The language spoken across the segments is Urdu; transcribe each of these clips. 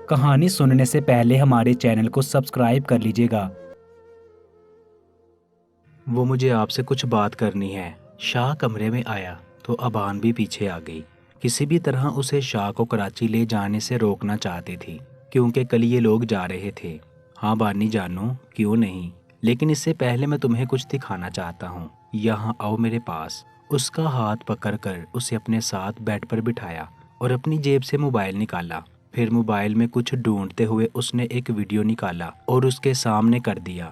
کہانی سننے سے پہلے ہمارے چینل کو سبسکرائب کر لیجیے گا۔ وہ مجھے آپ سے کچھ بات کرنی ہے۔ شاہ کمرے میں آیا تو ابان بھی پیچھے آ گئی۔ کسی بھی طرح اسے شاہ کو کراچی لے جانے سے روکنا چاہتی تھی کیونکہ کل یہ لوگ جا رہے تھے۔ ہاں بانی جانو، کیوں نہیں، لیکن اس سے پہلے میں تمہیں کچھ دکھانا چاہتا ہوں۔ یہاں آؤ میرے پاس۔ اس کا ہاتھ پکڑ کر اسے اپنے ساتھ بیڈ پر بٹھایا اور اپنی جیب سے موبائل نکالا۔ پھر موبائل میں کچھ ڈھونڈتے ہوئے اس نے ایک ویڈیو نکالا اور اس کے سامنے کر دیا۔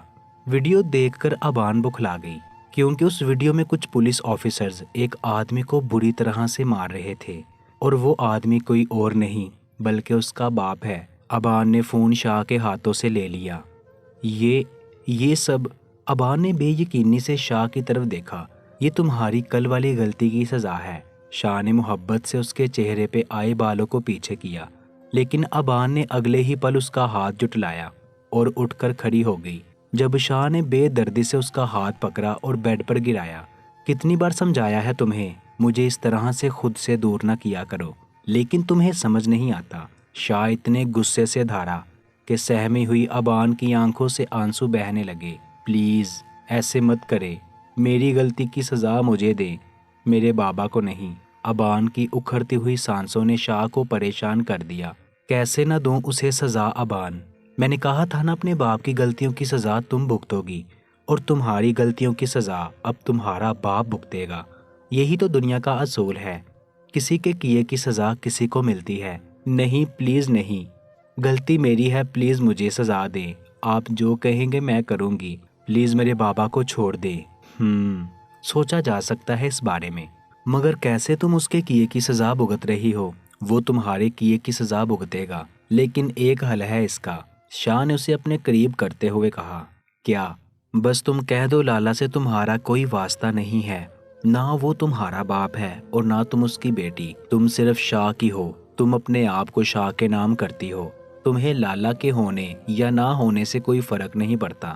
ویڈیو دیکھ کر ابان بکھلا گئی کیونکہ اس ویڈیو میں کچھ پولیس آفیسرز ایک آدمی کو بری طرح سے مار رہے تھے اور وہ آدمی کوئی اور نہیں بلکہ اس کا باپ ہے۔ ابان نے فون شاہ کے ہاتھوں سے لے لیا۔ یہ سب؟ ابان نے بے یقینی سے شاہ کی طرف دیکھا۔ یہ تمہاری کل والی غلطی کی سزا ہے۔ شاہ نے محبت سے اس کے چہرے پہ آئے بالوں کو پیچھے کیا، لیکن ابان نے اگلے ہی پل اس کا ہاتھ جھٹلایا اور اٹھ کر کھڑی ہو گئی۔ جب شاہ نے بے دردی سے اس کا ہاتھ پکڑا اور بیڈ پر گرایا۔ کتنی بار سمجھایا ہے تمہیں مجھے اس طرح سے خود سے دور نہ کیا کرو، لیکن تمہیں سمجھ نہیں آتا۔ شاہ اتنے غصے سے دھارا کہ سہمی ہوئی ابان کی آنکھوں سے آنسو بہنے لگے۔ پلیز ایسے مت کرے، میری غلطی کی سزا مجھے دے، میرے بابا کو نہیں۔ ابان کی اکھڑتی ہوئی سانسوں نے شاہ کو پریشان کر دیا۔ کیسے نہ دوں اسے سزا ابان؟ میں نے کہا تھا نا اپنے باپ کی غلطیوں کی سزا تم بھگتو گی، اور تمہاری غلطیوں کی سزا اب تمہارا باپ بھگتے گا۔ یہی تو دنیا کا اصول ہے، کسی کے کیے کی سزا کسی کو ملتی ہے۔ نہیں پلیز نہیں، غلطی میری ہے، پلیز مجھے سزا دیں۔ آپ جو کہیں گے میں کروں گی، پلیز میرے بابا کو چھوڑ دیں۔ سوچا جا سکتا ہے اس بارے میں، مگر کیسے تم اس کے کیے کی سزا بھگت رہی ہو؟ وہ تمہارے کیے کی سزا بھگتے گا، لیکن ایک حل ہے اس کا۔ شاہ نے اسے اپنے قریب کرتے ہوئے کہا۔ کیا؟ بس تم کہہ دو لالا سے تمہارا کوئی واسطہ نہیں ہے، نہ وہ تمہارا باپ ہے اور نہ تم اس کی بیٹی، تم صرف شاہ کی ہو۔ تم اپنے آپ کو شاہ کے نام کرتی ہو، تمہیں لالا کے ہونے یا نہ ہونے سے کوئی فرق نہیں پڑتا۔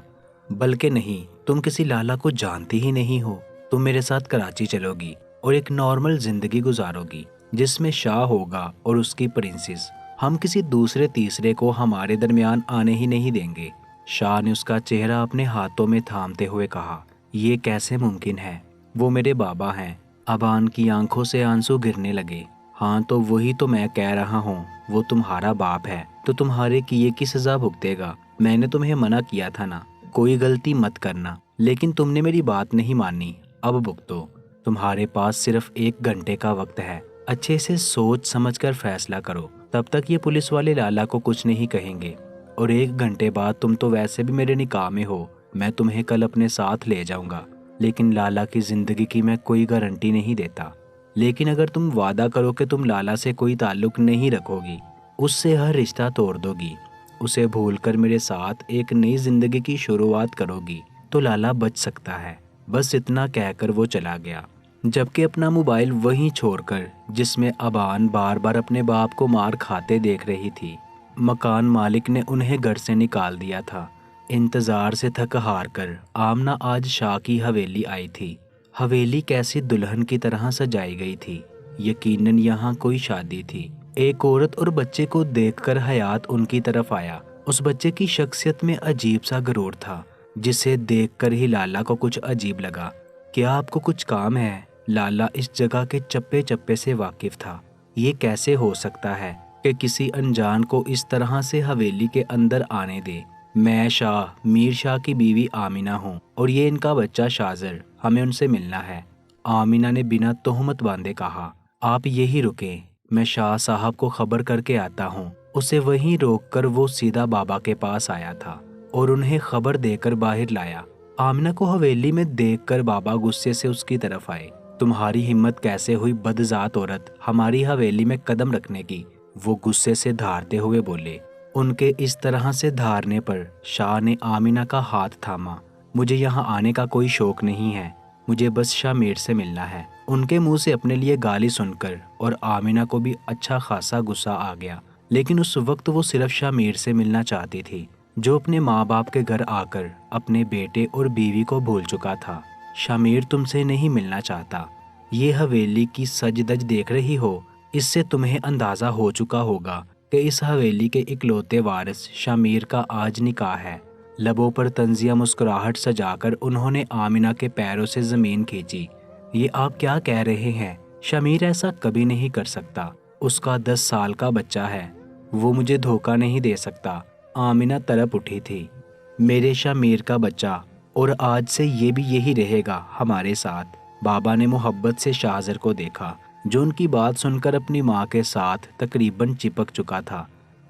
بلکہ نہیں، تم کسی لالا کو جانتی ہی نہیں ہو۔ تم میرے ساتھ کراچی چلو گی اور ایک نارمل زندگی گزارو گی جس میں شاہ ہوگا اور اس کی پرنسس۔ ہم کسی دوسرے تیسرے کو ہمارے درمیان آنے ہی نہیں دیں گے۔ شاہ نے اس کا چہرہ اپنے ہاتھوں میں تھامتے ہوئے کہا۔ یہ کیسے ممکن ہے؟ وہ میرے بابا ہیں۔ ابان کی آنکھوں سے آنسو گرنے لگے۔ ہاں تو وہی تو میں کہہ رہا ہوں، وہ تمہارا باپ ہے تو تمہارے کیے کی سزا بھگتے گا۔ میں نے تمہیں منع کیا تھا نا، کوئی غلطی مت کرنا، لیکن تم نے میری بات نہیں مانی۔ اب بھگتو۔ تمہارے پاس صرف 1 گھنٹے کا وقت ہے، اچھے سے سوچ سمجھ کر فیصلہ کرو، تب تک یہ پولیس والے لالا کو کچھ نہیں کہیں گے، اور 1 گھنٹے بعد تم تو ویسے بھی میرے نکاح میں ہو، میں تمہیں کل اپنے ساتھ لے جاؤں گا، لیکن لالا کی زندگی کی میں کوئی گارنٹی نہیں دیتا۔ لیکن اگر تم وعدہ کرو کہ تم لالا سے کوئی تعلق نہیں رکھو گی، اس سے ہر رشتہ توڑ دو گی، اسے بھول کر میرے ساتھ ایک نئی زندگی کی شروعات کرو گی، تو لالا بچ سکتا ہے۔ بس اتنا کہہ کر وہ چلا گیا، جبکہ اپنا موبائل وہیں چھوڑ کر جس میں ابان بار بار اپنے باپ کو مار کھاتے دیکھ رہی تھی۔ مکان مالک نے انہیں گھر سے نکال دیا تھا۔ انتظار سے تھک ہار کر آمنہ آج شاہ کی حویلی آئی تھی۔ حویلی کیسی دلہن کی طرح سجائی گئی تھی، یقیناً یہاں کوئی شادی تھی۔ ایک عورت اور بچے کو دیکھ کر حیات ان کی طرف آیا۔ اس بچے کی شخصیت میں عجیب سا غرور تھا، جسے دیکھ کر ہی لالا کو کچھ عجیب لگا۔ کیا آپ کو کچھ کام ہے؟ لالا اس جگہ کے چپے چپے سے واقف تھا۔ یہ کیسے ہو سکتا ہے کہ کسی انجان کو اس طرح سے حویلی کے اندر آنے دے؟ میں شاہ میر شاہ کی بیوی آمنہ ہوں اور یہ ان کا بچہ شازر، ہمیں ان سے ملنا ہے۔ آمنہ نے بنا تہمت باندھے کہا۔ آپ یہی رکیں، میں شاہ صاحب کو خبر کر کے آتا ہوں۔ اسے وہیں روک کر وہ سیدھا بابا کے پاس آیا تھا اور انہیں خبر دے کر باہر لایا۔ آمنہ کو حویلی میں دیکھ کر بابا غصے سے اس کی طرف آئے۔ تمہاری ہمت کیسے ہوئی بدذات عورت ہماری حویلی میں قدم رکھنے کی؟ وہ غصے سے دھارتے ہوئے بولے۔ ان کے اس طرح سے دھارنے پر شاہ نے آمنہ کا ہاتھ تھاما۔ مجھے یہاں آنے کا کوئی شوق نہیں ہے، مجھے بس شاہ میر سے ملنا ہے۔ ان کے منہ سے اپنے لیے گالی سن کر اور آمنہ کو بھی اچھا خاصا غصہ آ گیا، لیکن اس وقت وہ صرف شاہ میر سے ملنا چاہتی تھی، جو اپنے ماں باپ کے گھر آ کر اپنے بیٹے اور بیوی کو بھول چکا تھا۔ شاہ میر تم سے نہیں ملنا چاہتا۔ یہ حویلی کی سج دج دیکھ رہی ہو، اس سے تمہیں اندازہ ہو چکا ہوگا کہ اس حویلی کے اکلوتے وارث شمیر کا آج نکاح ہے۔ لبوں پر طنزیہ مسکراہٹ سجا کر انہوں نے آمنہ کے پیروں سے زمین کھینچی۔ یہ آپ کیا کہہ رہے ہیں؟ شمیر ایسا کبھی نہیں کر سکتا، اس کا 10 سال کا بچہ ہے، وہ مجھے دھوکہ نہیں دے سکتا۔ آمنہ تڑپ اٹھی تھی۔ میرے شمیر کا بچہ، اور آج سے یہ بھی یہی رہے گا ہمارے ساتھ۔ بابا نے محبت سے شاہزر کو دیکھا، جو ان کی بات سن کر اپنی ماں کے ساتھ تقریباً چپک چکا تھا۔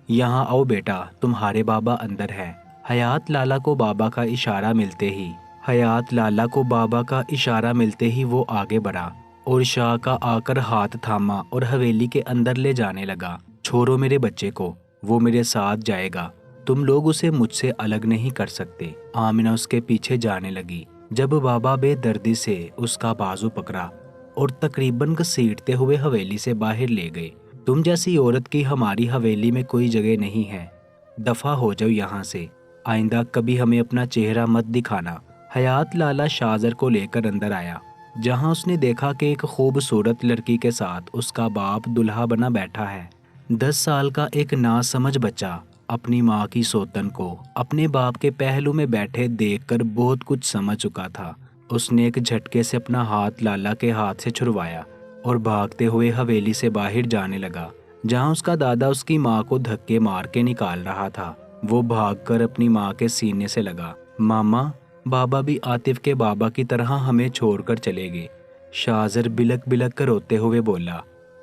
یہاں آؤ بیٹا، تمہارے بابا اندر ہے۔ حیات لالا کو بابا کا اشارہ ملتے ہی وہ آگے بڑھا اور شاہ کا آ کر ہاتھ تھاما اور حویلی کے اندر لے جانے لگا۔ چھوڑو میرے بچے کو، وہ میرے ساتھ جائے گا، تم لوگ اسے مجھ سے الگ نہیں کر سکتے۔ آمنہ اس کے پیچھے جانے لگی، جب بابا بے دردی سے اس کا بازو پکڑا اور تقریباً گھسیٹتے ہوئے حویلی سے باہر لے گئے۔ تم جیسی عورت کی ہماری حویلی میں کوئی جگہ نہیں ہے، دفع ہو جاؤ یہاں سے، آئندہ کبھی ہمیں اپنا چہرہ مت دکھانا۔ حیات لالا شاہزر کو لے کر اندر آیا، جہاں اس نے دیکھا کہ ایک خوبصورت لڑکی کے ساتھ اس کا باپ دلہا بنا بیٹھا ہے۔ 10 سال کا ایک ناسمجھ بچہ اپنی ماں کی سوتن کو اپنے باپ کے پہلو میں بیٹھے دیکھ کر بہت کچھ سمجھ چکا تھا۔ اس نے ایک جھٹکے سے اپنا ہاتھ لالا کے ہاتھ سے چھڑوایا اور بھاگتے ہوئے حویلی سے باہر جانے لگا، جہاں اس کا دادا اس کی ماں کو دھکے مار کے نکال رہا تھا۔ وہ بھاگ کر اپنی ماں کے سینے سے لگا۔ ماما، بابا بھی عاطف کے بابا کی طرح ہمیں چھوڑ کر چلے گئے۔ شاہزر بلک بلک کر روتے ہوئے بولا،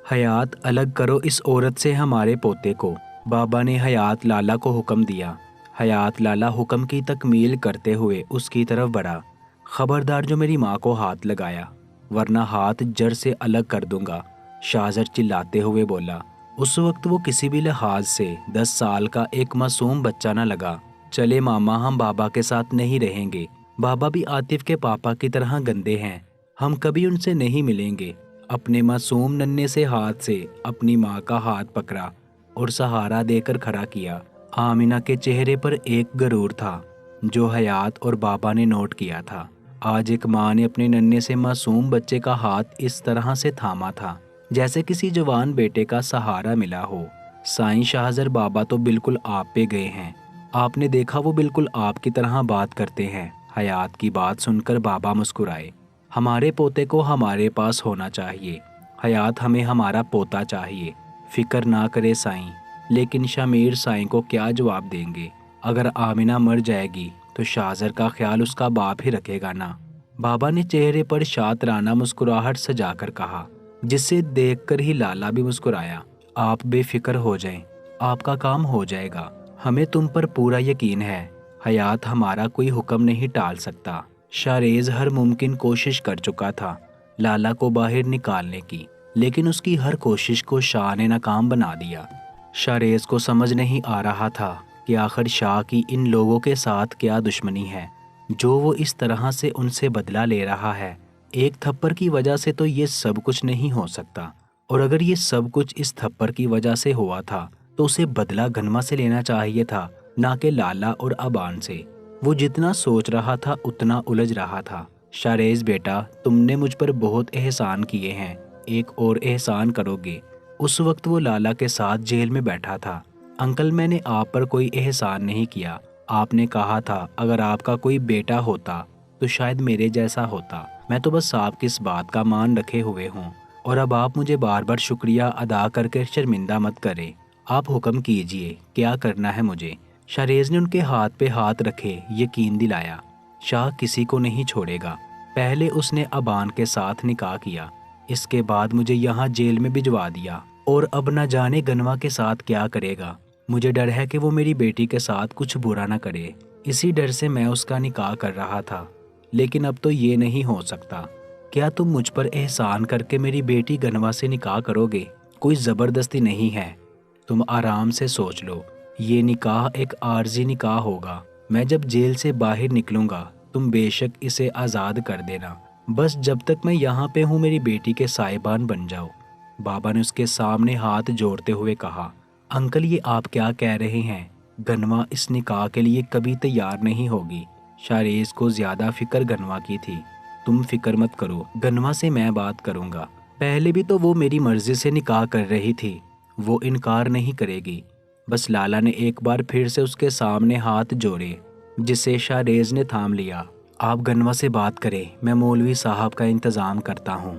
حیات، الگ کرو اس عورت سے ہمارے پوتے کو۔ بابا نے حیات لالا کو حکم دیا۔ حیات لالا حکم کی تکمیل کرتے ہوئے اس کی طرف بڑھا۔ خبردار جو میری ماں کو ہاتھ لگایا، ورنہ ہاتھ جڑ سے الگ کر دوں گا، شاہزر چلاتے ہوئے بولا۔ اس وقت وہ کسی بھی لحاظ سے 10 سال کا ایک معصوم بچہ نہ لگا۔ چلے ماما، ہم بابا کے ساتھ نہیں رہیں گے، بابا بھی عاطف کے پاپا کی طرح گندے ہیں، ہم کبھی ان سے نہیں ملیں گے۔ اپنے معصوم ننھے سے ہاتھ سے اپنی ماں کا ہاتھ پکڑا اور سہارا دے کر کھڑا کیا۔ آمنہ کے چہرے پر ایک غرور تھا جو حیات اور بابا نے نوٹ کیا تھا۔ آج ایک ماں نے اپنے ننھے سے معصوم بچے کا ہاتھ اس طرح سے تھاما تھا جیسے کسی جوان بیٹے کا سہارا ملا ہو۔ سائیں شاہزر بابا تو بالکل آپ پہ گئے ہیں، آپ نے دیکھا وہ بالکل آپ کی طرح بات کرتے ہیں۔ حیات کی بات سن کر بابا مسکرائے۔ ہمارے پوتے کو ہمارے پاس ہونا چاہیے، حیات ہمیں ہمارا پوتا چاہیے، فکر نہ کرے سائیں۔ لیکن شمیر سائیں کو کیا جواب دیں گے؟ اگر آمنہ مر جائے گی تو شاہزر کا خیال اس کا باپ ہی رکھے گا نا۔ بابا نے چہرے پر شاطرانہ مسکراہٹ سجا کر کہا، جس سے دیکھ کر ہی لالا بھی مسکرایا۔ آپ بے فکر ہو جائیں، آپ کا کام ہو جائے گا، ہمیں تم پر پورا یقین ہے۔ حیات ہمارا کوئی حکم نہیں ٹال سکتا۔ شاریز ہر ممکن کوشش کر چکا تھا لالا کو باہر نکالنے کی، لیکن اس کی ہر کوشش کو شاہ نے ناکام بنا دیا۔ شاریز کو سمجھ نہیں آ رہا تھا کہ آخر شاہ کی ان لوگوں کے ساتھ کیا دشمنی ہے جو وہ اس طرح سے ان سے بدلہ لے رہا ہے۔ ایک تھپڑ کی وجہ سے تو یہ سب کچھ نہیں ہو سکتا، اور اگر یہ سب کچھ اس تھپڑ کی وجہ سے ہوا تھا تو اسے بدلہ گنما سے لینا چاہیے تھا، نہ کہ لالا اور ابان سے۔ وہ جتنا سوچ رہا تھا اتنا الجھ رہا تھا۔ شاریز بیٹا، تم نے مجھ پر بہت احسان کیے ہیں، ایک اور احسان کرو گے۔ اس وقت وہ لالا کے ساتھ جیل میں بیٹھا تھا۔ انکل، میں نے آپ پر کوئی احسان نہیں کیا، آپ نے کہا تھا اگر آپ کا کوئی بیٹا ہوتا تو شاید میرے جیسا ہوتا، میں تو بس آپ کی اس بات کا مان رکھے ہوئے ہوں، اور اب آپ مجھے بار بار شکریہ ادا کر کے شرمندہ مت کریں۔ آپ حکم کیجئے، کیا کرنا ہے مجھے؟ شاریز نے ان کے ہاتھ پہ ہاتھ رکھے یقین دلایا۔ شاہ کسی کو نہیں چھوڑے گا، پہلے اس نے ابان کے ساتھ نکاح کیا، اس کے بعد مجھے یہاں جیل میں بھجوا دیا، اور اب نہ جانے گنوا کے ساتھ کیا کرے گا۔ مجھے ڈر ہے کہ وہ میری بیٹی کے ساتھ کچھ برا نہ کرے، اسی ڈر سے میں اس کا نکاح کر رہا تھا، لیکن اب تو یہ نہیں ہو سکتا۔ کیا تم مجھ پر احسان کر کے میری بیٹی گنوا سے نکاح کرو گے؟ کوئی زبردستی نہیں ہے، تم آرام سے سوچ لو، یہ نکاح ایک عارضی نکاح ہوگا۔ میں جب جیل سے باہر نکلوں گا تم بے شک اسے آزاد کر دینا، بس جب تک میں یہاں پہ ہوں میری بیٹی کے سائبان بن جاؤ۔ بابا نے اس کے سامنے ہاتھ جوڑتے ہوئے کہا، انکل یہ آپ کیا کہہ رہے ہیں؟ گنوا اس نکاح کے لیے کبھی تیار نہیں ہوگی۔ شاریز کو زیادہ فکر گنوا کی تھی۔ تم فکر مت کرو، گنوا سے میں بات کروں گا، پہلے بھی تو وہ میری مرضی سے نکاح کر رہی تھی، وہ انکار نہیں کرے گی۔ بس لالا نے ایک بار پھر سے اس کے سامنے ہاتھ جوڑے، جسے شاہریز نے تھام لیا۔ آپ گنوا سے بات کریں، میں مولوی صاحب کا انتظام کرتا ہوں،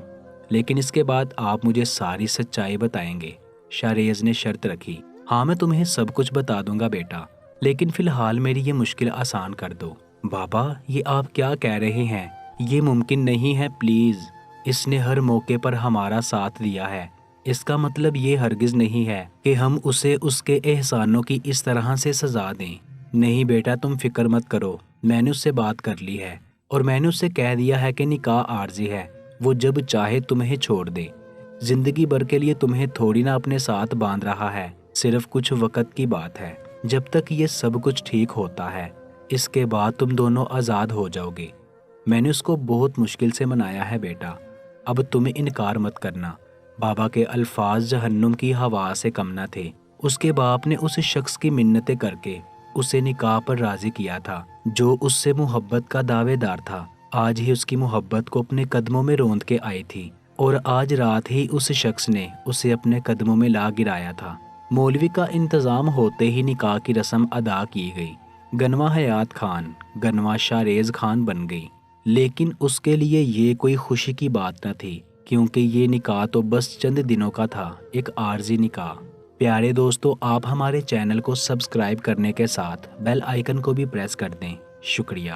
لیکن اس کے بعد آپ مجھے ساری سچائی بتائیں گے۔ شاہریز نے شرط رکھی۔ ہاں میں تمہیں سب کچھ بتا دوں گا بیٹا، لیکن فی الحال میری یہ مشکل آسان کر دو۔ بابا یہ آپ کیا کہہ رہے ہیں؟ یہ ممکن نہیں ہے، پلیز۔ اس نے ہر موقع پر ہمارا ساتھ دیا ہے، اس کا مطلب یہ ہرگز نہیں ہے کہ ہم اسے اس کے احسانوں کی اس طرح سے سزا دیں۔ نہیں بیٹا تم فکر مت کرو، میں نے اس سے بات کر لی ہے اور میں نے اس سے کہہ دیا ہے کہ نکاح عارضی ہے، وہ جب چاہے تمہیں چھوڑ دے۔ زندگی بھر کے لیے تمہیں تھوڑی نہ اپنے ساتھ باندھ رہا ہے، صرف کچھ وقت کی بات ہے۔ جب تک یہ سب کچھ ٹھیک ہوتا ہے، اس کے بعد تم دونوں آزاد ہو جاؤ گے۔ میں نے اس کو بہت مشکل سے منایا ہے بیٹا، اب تم انکار مت کرنا۔ بابا کے الفاظ جہنم کی ہوا سے کم نہ تھے۔ اس کے باپ نے اس شخص کی منتیں کر کے اسے نکاح پر راضی کیا تھا جو اس سے محبت کا دعوے دار تھا۔ آج ہی اس کی محبت کو اپنے قدموں میں روند کے آئی تھی، اور آج رات ہی اس شخص نے اسے اپنے قدموں میں لا گرایا تھا۔ مولوی کا انتظام ہوتے ہی نکاح کی رسم ادا کی گئی۔ گنوا حیات خان گنوا شاہریز خان بن گئی، لیکن اس کے لیے یہ کوئی خوشی کی بات نہ تھی، کیونکہ یہ نکاح تو بس چند دنوں کا تھا، ایک عارضی نکاح۔ پیارے دوستو، آپ ہمارے چینل کو سبسکرائب کرنے کے ساتھ بیل آئیکن کو بھی پریس کر دیں۔ شکریہ۔